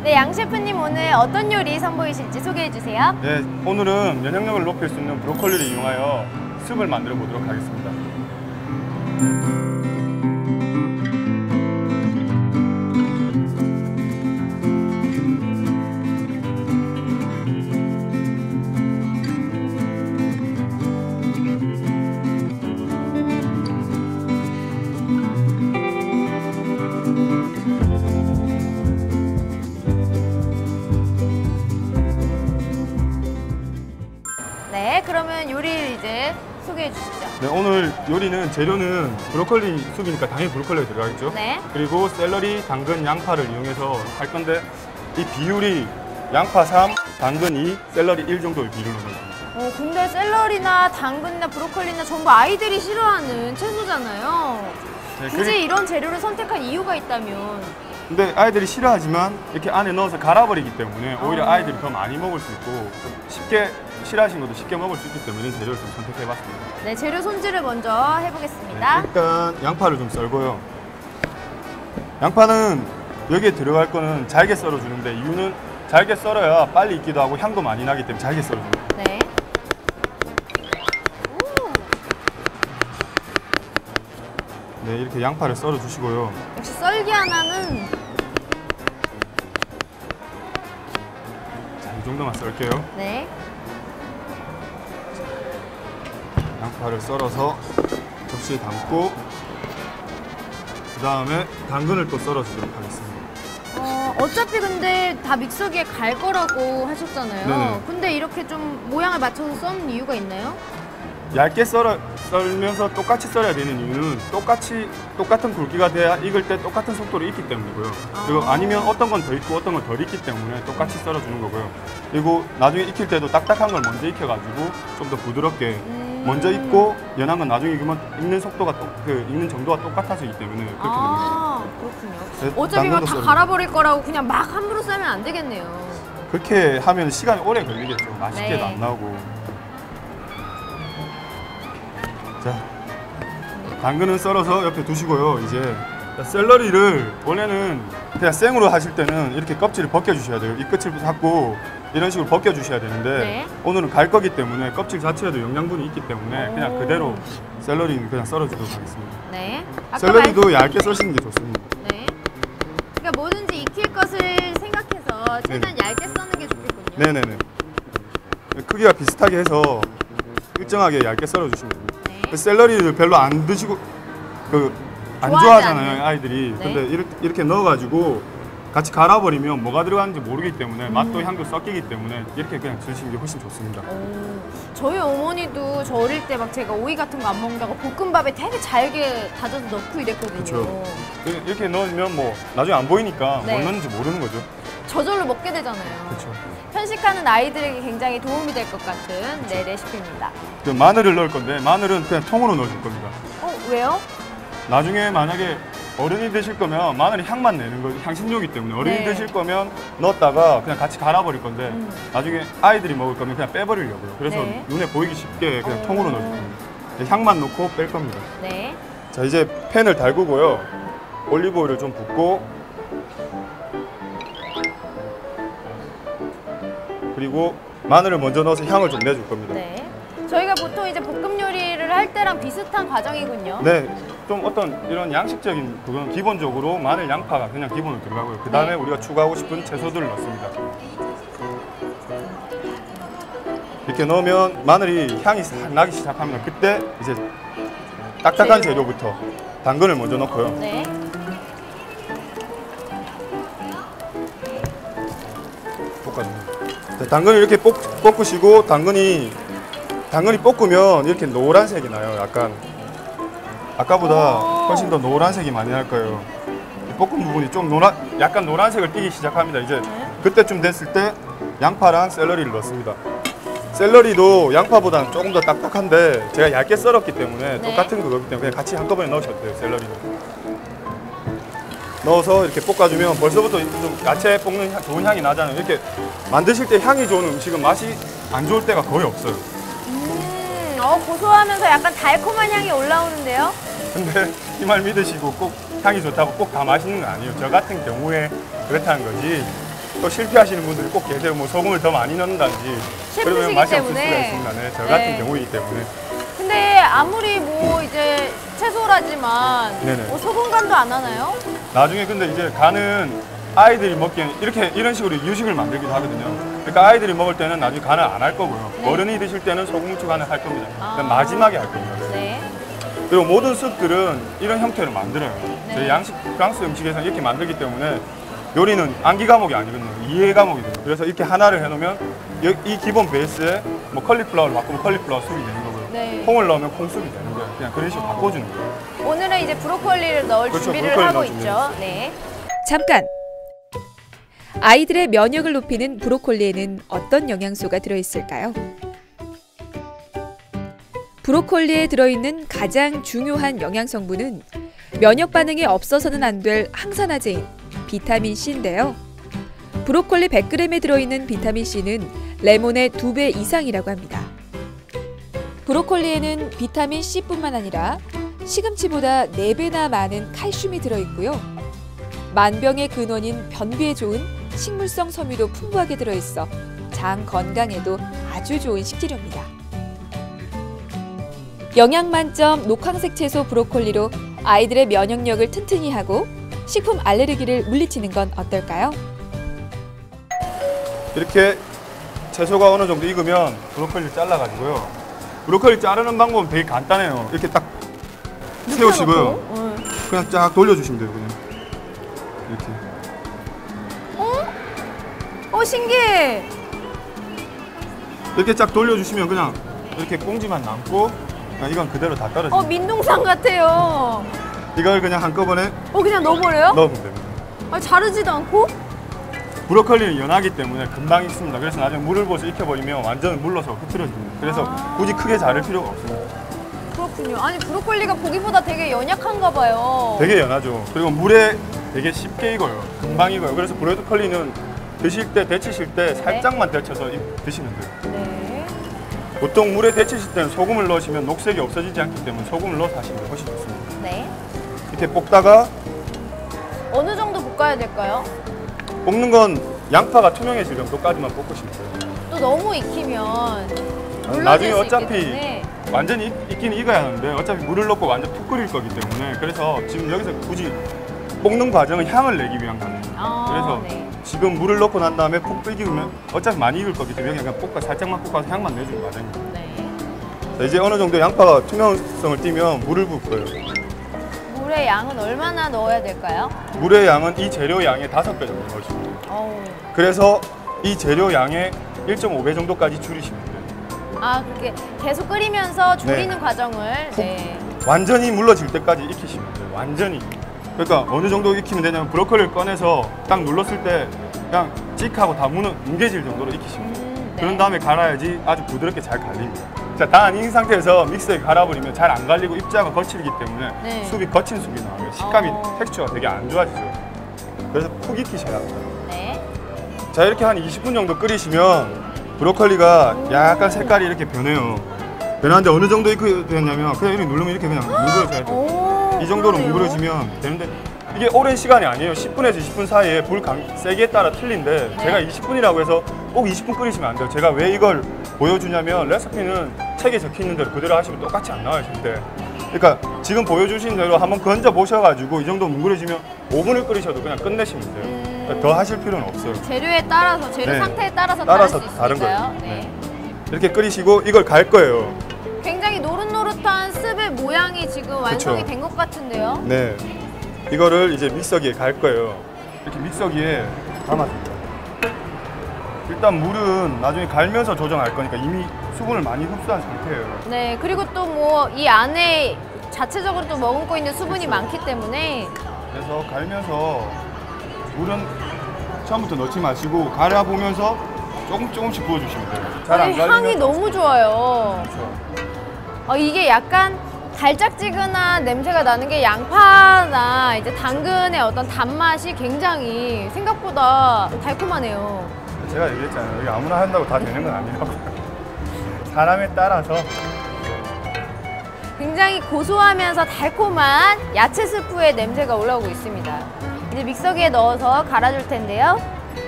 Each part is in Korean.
네, 양 셰프님 오늘 어떤 요리 선보이실지 소개해 주세요. 네, 오늘은 면역력을 높일 수 있는 브로콜리를 이용하여 숲을 만들어 보도록 하겠습니다. 네, 그러면 요리를 이제 소개해 주시죠. 네, 오늘 요리는 재료는 브로콜리 숲이니까 당연히 브로콜리가 들어가겠죠. 네. 그리고 샐러리, 당근, 양파를 이용해서 할 건데 이 비율이 양파 3, 당근 2, 샐러리 1 정도의 비율로 넣습니다. 근데 샐러리나 당근이나 브로콜리나 전부 아이들이 싫어하는 채소잖아요. 네, 굳이 이런 재료를 선택한 이유가 있다면? 근데 아이들이 싫어하지만 이렇게 안에 넣어서 갈아버리기 때문에 오히려 아이들이 더 많이 먹을 수 있고 좀 쉽게 싫어하시는 것도 쉽게 먹을 수 있기 때문에 이런 재료를 좀 선택해봤습니다. 네, 재료 손질을 먼저 해보겠습니다. 네, 일단 양파를 좀 썰고요. 양파는 여기에 들어갈 거는 잘게 썰어주는데 이유는 잘게 썰어야 빨리 익기도 하고 향도 많이 나기 때문에 잘게 썰어줍니다. 네. 네, 이렇게 양파를 썰어주시고요. 역시 썰기 하나는 자, 이 정도만 썰게요. 네. 양파를 썰어서 접시에 담고 그 다음에 당근을 또 썰어주도록 하겠습니다. 어차피 근데 다 믹서기에 갈 거라고 하셨잖아요. 네네. 근데 이렇게 좀 모양을 맞춰서 썬 이유가 있나요? 얇게 썰면서 똑같이 썰어야 되는 이유는 똑같은 굵기가 돼야 익을 때 똑같은 속도로 익기 때문이고요. 그리고 아니면 어떤 건 더 익고 어떤 건 덜 익기 때문에 똑같이 썰어주는 거고요. 그리고 나중에 익힐 때도 딱딱한 걸 먼저 익혀가지고 좀 더 부드럽게 먼저 익고 연한 건 나중에 익으면 익는 속도가 익는 정도가 똑같아지기 때문에 그렇게 되는 거예요. 그렇군요. 네, 어차피 막 다 썰어주고. 갈아버릴 거라고 그냥 막 함부로 썰면 안 되겠네요. 그렇게 하면 시간이 오래 걸리겠죠. 맛있게도 네. 안 나오고. 자, 당근은 썰어서 옆에 두시고요. 이제 샐러리를 원래는 그냥 생으로 하실 때는 이렇게 껍질을 벗겨주셔야 돼요. 이 끝을 잡고 이런 식으로 벗겨주셔야 되는데 네. 오늘은 갈 거기 때문에 껍질 자체에도 영양분이 있기 때문에 그냥 그대로 샐러리는 그냥 썰어주도록 하겠습니다. 네. 아까 샐러리도 얇게 써시는 게 좋습니다. 네. 그러니까 뭐든지 익힐 것을 생각해서 최대한 얇게 써는 게 좋겠군요. 네네네. 크기가 비슷하게 해서 일정하게 얇게 썰어주시면 됩니다. 네. 샐러리를 별로 안 드시고 안 좋아하지 좋아하잖아요, 않는. 아이들이. 네. 근데 이렇게 넣어가지고 같이 갈아버리면 뭐가 들어가는지 모르기 때문에 맛도 향도 섞이기 때문에 이렇게 그냥 드시는 게 훨씬 좋습니다. 저희 어머니도 저 어릴 때 막 제가 오이 같은 거 안 먹는다고 볶음밥에 되게 잘게 다져서 넣고 이랬거든요. 그렇죠. 이렇게 넣으면 뭐 나중에 안 보이니까 네. 뭘 넣는지 모르는 거죠. 저절로 먹게 되잖아요. 그렇죠. 편식하는 아이들에게 굉장히 도움이 될 것 같은 네, 레시피입니다. 그 마늘을 넣을 건데 마늘은 그냥 통으로 넣어줄 겁니다. 왜요? 나중에 만약에 어른이 드실 거면 마늘이 향만 내는 거죠. 향신료이기 때문에 어른이 네. 드실 거면 넣었다가 그냥 같이 갈아버릴 건데 나중에 아이들이 먹을 거면 그냥 빼버리려고요. 그래서 네. 눈에 보이기 쉽게 그냥 통으로 넣어줄 겁니다. 향만 넣고 뺄 겁니다. 네. 자, 이제 팬을 달구고요. 올리브 오일을 좀 붓고 그리고 마늘을 먼저 넣어서 향을 좀 내줄 겁니다. 네. 저희가 보통 이제 볶음 요리를 할 때랑 비슷한 과정이군요. 네, 좀 어떤 이런 양식적인 그건 기본적으로 마늘, 양파가 그냥 기본으로 들어가고요. 그 다음에 네. 우리가 추가하고 싶은 채소들을 넣습니다. 이렇게 넣으면 마늘이 향이 싹 나기 시작하면 그때 이제 딱딱한 재료부터 당근을 먼저 넣고요. 네. 볶아줍니다. 자, 당근을 이렇게 볶으시고 당근이 볶으면 이렇게 노란색이 나요. 약간 아까보다 훨씬 더 노란색이 많이 날 거예요. 이 볶은 부분이 좀 약간 노란색을 띠기 시작합니다. 이제 그때쯤 됐을 때 양파랑 샐러리를 넣습니다. 샐러리도 양파보다는 조금 더 딱딱한데 제가 얇게 썰었기 때문에 네. 똑같은 그거기 때문에 그냥 같이 한꺼번에 넣으셔도 돼요. 샐러리는 넣어서 이렇게 볶아주면 벌써부터 좀 야채 볶는 좋은 향이 나잖아요. 이렇게 만드실 때 향이 좋은 음식은 맛이 안 좋을 때가 거의 없어요. 고소하면서 약간 달콤한 향이 올라오는데요. 근데 이 말 믿으시고 꼭 향이 좋다고 꼭 다 맛있는 건 아니에요. 저 같은 경우에 그렇다는 거지. 또 실패하시는 분들이 꼭 계세요. 뭐 소금을 더 많이 넣는다든지 그러면 셰프시기 맛이 없을 수가 때문에. 있습니다. 네, 저 네. 같은 경우이기 때문에. 근데 아무리 뭐 이제 채소라지만 네네. 뭐 소금 간도 안 하나요? 나중에 근데 이제 간은 아이들이 먹기에는 이런 식으로 유식을 만들기도 하거든요. 그러니까 아이들이 먹을 때는 나중에 간을 안 할 거고요. 네. 어른이 드실 때는 소금 후추 간을 할 겁니다. 아. 그러니까 마지막에 할 겁니다. 네. 그리고 모든 숲들은 이런 형태로 만들어요. 네. 저희 양식 프랑스 음식에서는 이렇게 만들기 때문에 요리는 암기 과목이 아니거든요. 이해 과목이거든요. 그래서 이렇게 하나를 해놓으면 이 기본 베이스에 뭐 컬리플라워를 바꾸면 컬리플라워 숲이 되는 거고요. 네. 콩을 넣으면 콩숲이 되는 거예요. 그냥 그런 식으로 바꿔주는 거예요. 오늘은 이제 브로콜리를 넣을 그렇죠, 준비를 브로콜리 하고 넣을 있죠. 네. 잠깐! 아이들의 면역을 높이는 브로콜리에는 어떤 영양소가 들어있을까요? 브로콜리에 들어있는 가장 중요한 영양성분은 면역 반응이 없어서는 안 될 항산화제인 비타민 C인데요. 브로콜리 100g에 들어있는 비타민 C는 레몬의 2배 이상이라고 합니다. 브로콜리에는 비타민 C뿐만 아니라 시금치보다 4배나 많은 칼슘이 들어있고요. 만병의 근원인 변비에 좋은 식물성 섬유도 풍부하게 들어있어 장 건강에도 아주 좋은 식재료입니다. 영양 만점 녹황색 채소 브로콜리로 아이들의 면역력을 튼튼히 하고 식품 알레르기를 물리치는 건 어떨까요? 이렇게 채소가 어느 정도 익으면 브로콜리를 잘라가지고요. 브로콜리 자르는 방법은 되게 간단해요. 이렇게 딱 세우시고요. 응. 그냥 쫙 돌려주시면 돼요. 그냥 이렇게. 신기해. 이렇게 쫙 돌려주시면 그냥 이렇게 꽁지만 남고 그냥 이건 그대로 다 떨어져요. 민둥산 같아요. 이걸 그냥 한꺼번에 그냥 넣어버려요? 넣으면 됩니다. 자르지도 않고? 브로콜리는 연하기 때문에 금방 익습니다. 그래서 나중에 물을 부어서 익혀버리면 완전 물러서 흐트러집니다. 그래서 굳이 크게 자를 필요가 없습니다. 그렇군요. 아니 브로콜리가 보기보다 되게 연약한가 봐요. 되게 연하죠. 그리고 물에 되게 쉽게 익어요. 금방 익어요. 그래서 브로콜리는 드실 때, 데치실 때 살짝만 데쳐서 드시면 돼요. 네. 보통 물에 데치실 때는 소금을 넣으시면 녹색이 없어지지 않기 때문에 소금을 넣어서 하시면 훨씬 좋습니다. 네. 이렇게 볶다가 어느 정도 볶아야 될까요? 볶는 건 양파가 투명해질 정도까지만 볶으시면 돼요. 또 너무 익히면 물러질 나중에 수 있기 어차피 때문에. 완전히 익긴 익어야 하는데 어차피 물을 넣고 완전 푹 끓일 거기 때문에 그래서 지금 여기서 굳이 볶는 과정은 향을 내기 위한 거예요. 그래서 네. 지금 물을 넣고 난 다음에 푹 익으면 어차피 많이 익을 거기 때문에 그냥 살짝만 볶아서 향만 내주는 과정입니다. 네. 자, 이제 어느 정도 양파가 투명성을 띠면 물을 부을 거예요. 물의 양은 얼마나 넣어야 될까요? 물의 양은 이 재료 양의 5배 정도 넣으시면 돼요. 그래서 이 재료 양의 1.5배 정도까지 줄이시면 돼요. 그렇게 계속 끓이면서 조리는 네. 과정을. 네. 완전히 물러질 때까지 익히시면 돼요. 완전히. 그러니까 어느 정도 익히면 되냐면 브로콜리를 꺼내서 딱 눌렀을 때 그냥 찍하고 다 뭉개질 정도로 익히시면 돼요. 네. 그런 다음에 갈아야지 아주 부드럽게 잘 갈립니다. 자, 다 안 익은 상태에서 믹서에 갈아버리면 잘 안 갈리고 입자가 거칠기 때문에 네. 숲이 거친 숲이 나와요. 식감이, 어. 텍스처가 되게 안 좋아지죠. 그래서 푹 익히셔야 합니다. 네. 자, 이렇게 한 20분 정도 끓이시면 브로콜리가 약간 색깔이 이렇게 변해요. 변하는데 어느 정도 익혔냐면 그냥 이렇게 누르면 이렇게 그냥 뭉그러져야 돼요. 이 정도로 그러네요. 뭉그러지면 되는데 이게 오랜 시간이 아니에요. 10분에서 20분 사이에 불 세기에 따라 틀린데 네. 제가 20분이라고 해서 꼭 20분 끓이시면 안 돼요. 제가 왜 이걸 보여주냐면 레시피는 책에 적혀 있는 대로 그대로 하시면 똑같이 안 나와요, 절대. 그러니까 지금 보여주신 대로 한번 건져 보셔가지고 이 정도 뭉그러지면 5분을 끓이셔도 그냥 끝내시면 돼요. 그러니까 더 하실 필요는 없어요. 재료에 따라서, 재료 네. 상태에 따라서 따라서 다를 수 다른 있으니까요. 거예요. 네. 이렇게 끓이시고 이걸 갈 거예요. 굉장히 노릇노릇한 습의 모양이 지금 완성이 그쵸. 된 것 같은데요. 네. 이거를 이제 믹서기에 갈 거예요. 이렇게 믹서기에 담아줍니다. 일단 물은 나중에 갈면서 조정할 거니까 이미 수분을 많이 흡수한 상태예요. 네, 그리고 또 뭐 이 안에 자체적으로 또 머금고 있는 수분이 그쵸. 많기 때문에. 그래서 갈면서 물은 처음부터 넣지 마시고 갈아보면서 조금씩 부어주시면 돼요. 잘 안 갈리면 향이 너무 좋아요. 그렇죠. 이게 약간 달짝지근한 냄새가 나는 게 양파나 이제 당근의 어떤 단맛이 굉장히 생각보다 달콤하네요. 제가 얘기했잖아요. 이게 아무나 한다고 다 되는 건 아니라고. 사람에 따라서 굉장히 고소하면서 달콤한 야채 스프의 냄새가 올라오고 있습니다. 이제 믹서기에 넣어서 갈아줄 텐데요.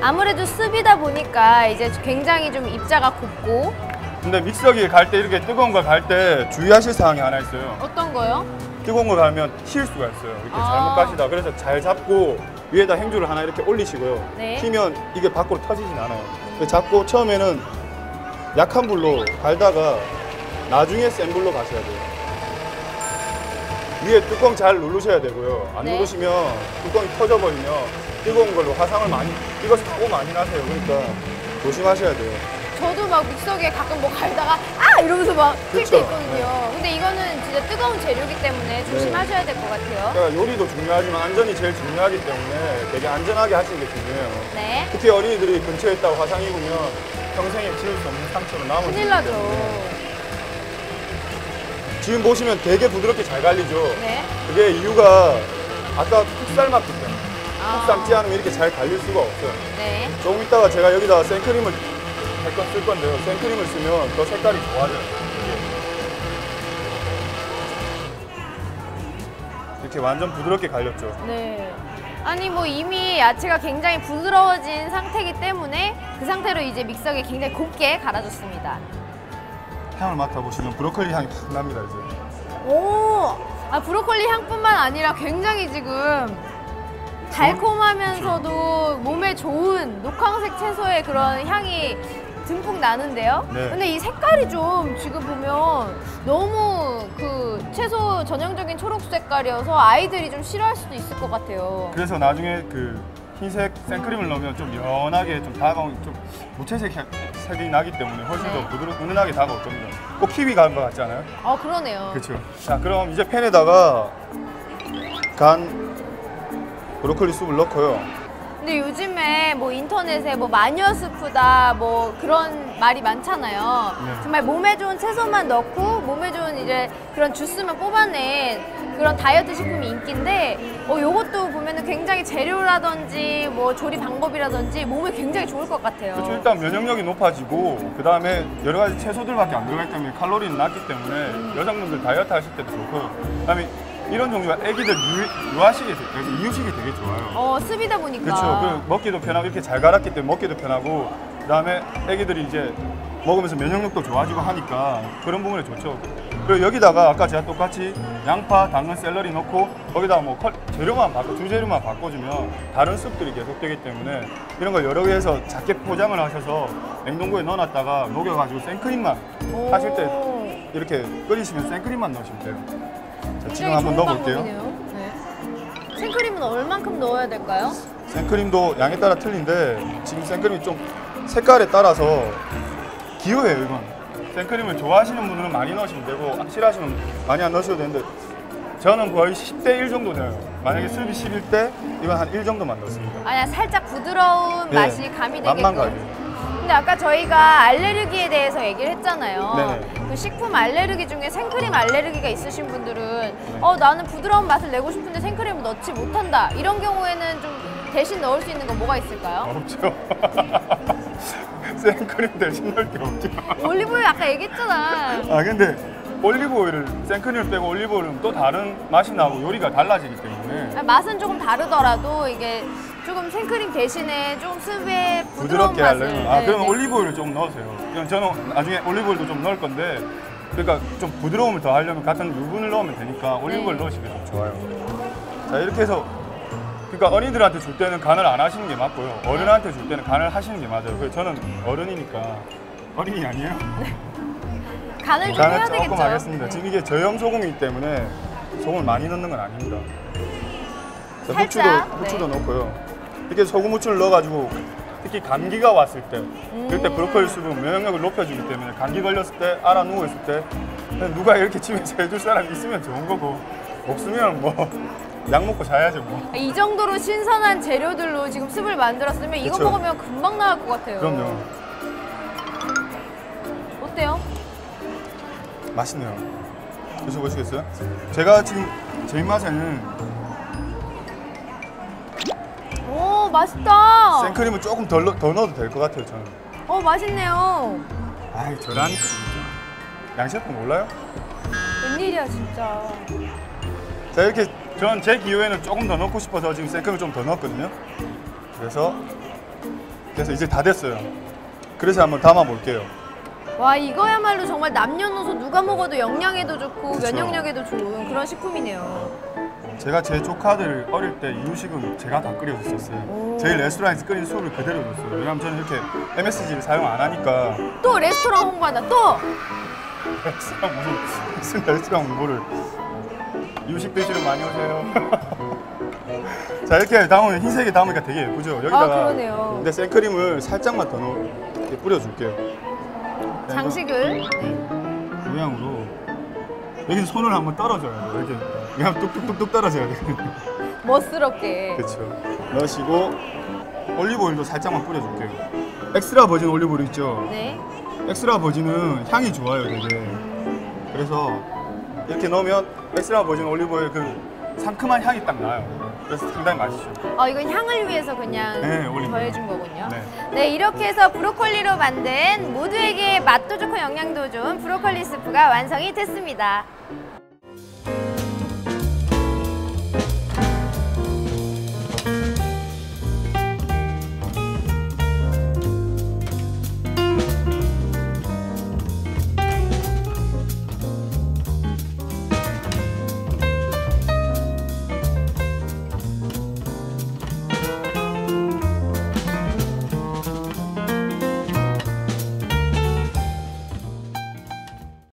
아무래도 습이다 보니까 이제 굉장히 좀 입자가 곱고. 근데 믹서기에 갈 때 이렇게 뜨거운 거 갈 때 주의하실 사항이 하나 있어요. 어떤 거요? 뜨거운 거 갈면 튈 수가 있어요. 이렇게 잘못 가시다. 그래서 잘 잡고 위에다 행주를 하나 이렇게 올리시고요. 네. 튀면 이게 밖으로 터지진 않아요. 잡고 처음에는 약한 불로 갈다가 나중에 센 불로 가셔야 돼요. 위에 뚜껑 잘 누르셔야 되고요. 안 네. 누르시면 뚜껑이 터져버리면 뜨거운 걸로 화상을 많이, 이거 사고 많이 나세요. 그러니까 조심하셔야 돼요. 저도 막 믹서기에 가끔 뭐 갈다가 아! 이러면서 막 튈 때 그쵸. 있거든요. 근데 이거는 진짜 뜨거운 재료이기 때문에 조심하셔야 될 것 같아요. 그러니까 요리도 중요하지만 안전이 제일 중요하기 때문에 되게 안전하게 하시는 게 중요해요. 네. 특히 어린이들이 근처에 있다고 화상 입으면 평생에 지울 수 없는 상처로 남을 수 큰일 있기 나죠. 때문에. 지금 보시면 되게 부드럽게 잘 갈리죠. 네. 그게 이유가 아까 푹 삶았기 때문에. 아. 푹 삶지 않으면 이렇게 잘 갈릴 수가 없어요. 네. 조금 있다가 제가 여기다 생크림을 쓸 건데요. 생크림을 쓰면 더 색깔이 좋아져요. 이렇게 완전 부드럽게 갈렸죠. 네. 아니 뭐 이미 야채가 굉장히 부드러워진 상태이기 때문에 그 상태로 이제 믹서기에 굉장히 곱게 갈아줬습니다. 향을 맡아보시면 브로콜리 향이 확 납니다, 이제. 오! 아, 브로콜리 향뿐만 아니라 굉장히 지금 달콤하면서도 몸에 좋은 녹황색 채소의 그런 향이 듬뿍 나는데요. 네. 근데 이 색깔이 좀 지금 보면 너무 그 채소 전형적인 초록 색깔이어서 아이들이 좀 싫어할 수도 있을 것 같아요. 그래서 나중에 그 흰색 생크림을 넣으면 좀 연하게 좀 다가온 좀 무채색 색이 나기 때문에 훨씬 네. 더 부드럽고 은은하게 다가올 겁니다. 꼭 키위 간 것 같지 않아요? 그러네요. 그렇죠. 자, 그럼 이제 팬에다가 간 브로콜리 숲을 넣고요. 근데 요즘에 뭐 인터넷에 뭐 마녀 스프다 뭐 그런 말이 많잖아요. 네. 정말 몸에 좋은 채소만 넣고 몸에 좋은 이제 그런 주스만 뽑아낸 그런 다이어트 식품이 인기인데 요것도 보면은 굉장히 재료라든지 뭐 조리 방법이라든지 몸에 굉장히 좋을 것 같아요. 그렇죠. 일단 면역력이 높아지고 그 다음에 여러 가지 채소들밖에 안 들어가기 때문에 칼로리는 낮기 때문에 여성분들 다이어트 하실 때도 좋고 그다음에 이런 종류가 애기들 유아식이 이유식이 되게 좋아요. 습이다 보니까. 그렇죠. 그 먹기도 편하고 이렇게 잘 갈았기 때문에 먹기도 편하고 그다음에 애기들이 이제 먹으면서 면역력도 좋아지고 하니까 그런 부분에 좋죠. 그리고 여기다가 아까 제가 똑같이 양파, 당근, 샐러리 넣고 거기다가 뭐 재료만 주재료만 바꿔주면 다른 습들이 계속되기 때문에 이런 걸 여러 개 해서 작게 포장을 하셔서 냉동고에 넣어놨다가 녹여가지고 생크림만 하실 때 이렇게 끓이시면 생크림만 넣으시면 돼요. 자, 지금 한번 넣어볼게요. 네. 생크림은 얼만큼 넣어야 될까요? 생크림도 양에 따라 틀린데 지금 생크림이 좀 색깔에 따라서 기호예요. 이건 생크림을 좋아하시는 분들은 많이 넣으시면 되고 싫어하시면 많이 안 넣으셔도 되는데 저는 거의 10대 1 정도 넣어요. 만약에 습이 11대 이건 한 1 정도만 넣습니다. 아니야, 살짝 부드러운 네, 맛이 가미되게끔. 맛만 가요. 근데 아까 저희가 알레르기에 대해서 얘기를 했잖아요. 네네. 그 식품 알레르기 중에 생크림 알레르기가 있으신 분들은 나는 부드러운 맛을 내고 싶은데 생크림을 넣지 못한다. 이런 경우에는 좀 대신 넣을 수 있는 건 뭐가 있을까요? 없죠. 생크림 대신 넣을 게 없죠. 올리브유 아까 얘기했잖아. 근데 올리브오일을 생크림을 빼고 올리브오일은 또 다른 맛이 나고 요리가 달라지기 때문에 맛은 조금 다르더라도 이게 조금 생크림 대신에 좀 습의 부드러운 부드럽게 맛을. 하려면 그러면 네. 올리브오일을 좀 넣으세요. 그럼 저는 나중에 올리브오일도 좀 넣을 건데 그러니까 좀 부드러움을 더 하려면 같은 유분을 넣으면 되니까 올리브오일 네. 넣으시면 좀 좋아요. 자, 이렇게 해서 그러니까 어린이들한테 줄 때는 간을 안 하시는 게 맞고요. 어른한테 줄 때는 간을 하시는 게 맞아요. 그래서 저는 어른이니까 어린이 아니에요? 간을 좀 해야 간을 되겠죠. 조금 하겠습니다. 네. 지금 이게 저염 소금이기 때문에 소금을 많이 넣는 건 아닙니다. 자, 살짝, 후추도 네. 넣고요. 이렇게 소금 후추를 넣어가지고 특히 감기가 왔을 때 그때 브로콜리 숲은 면역력을 높여주기 때문에 감기 걸렸을 때 알아 누워 있을 때 누가 이렇게 집에서 해줄 사람이 있으면 좋은 거고 없으면 뭐 약 먹고 자야죠 뭐. 이 정도로 신선한 재료들로 지금 습을 만들었으면 이거 그쵸. 먹으면 금방 나을 것 같아요. 그럼요. 어때요? 맛있네요. 드셔보시겠어요? 제가 지금 제 입맛에는 오, 맛있다. 생크림을 조금 더 넣어도 될 것 같아요 저는. 맛있네요. 아이 저라니까. 양 셰프 몰라요? 웬일이야 진짜. 자, 이렇게 전 제 기호에는 조금 더 넣고 싶어서 지금 생크림을 좀 더 넣었거든요. 그래서 이제 다 됐어요. 그래서 한번 담아 볼게요. 와 이거야말로 정말 남녀노소 누가 먹어도 영양에도 좋고 그쵸. 면역력에도 좋은 그런 식품이네요. 제가 제 조카들 어릴 때 이유식은 제가 다 끓여줬었어요. 오. 저희 레스토랑에서 끓인 수업을 그대로 줬어요. 왜냐면 저는 이렇게 MSG를 사용 안 하니까 또 레스토랑 홍보한다 또. 레스토랑 홍보를 이유식 드시러 많이 오세요. 자, 이렇게 담으면 흰색에 담으니까 되게 예쁘죠. 여기다가 그러네요. 근데 생크림을 살짝만 더 이렇게 뿌려줄게요. 장식을. 모양으로 여기서 손을 한번 떨어져야 돼요. 이렇게 그냥 뚝뚝뚝뚝 떨어져야 돼요. 멋스럽게. 그렇죠. 넣으시고 올리브 오일도 살짝만 뿌려줄게요. 엑스트라 버진 올리브 오일 있죠? 네. 엑스트라 버진은 향이 좋아요, 되게. 그래서 이렇게 넣으면 엑스트라 버진 올리브 오일 그 상큼한 향이 딱 나요. 그래서 상당히 맛있죠. 이건 향을 위해서 그냥 네, 올린 더해준 거군요. 네. 네, 이렇게 해서 브로콜리로 만든 모두에게 맛도 좋고 영양도 좋은 브로콜리 스프가 완성이 됐습니다.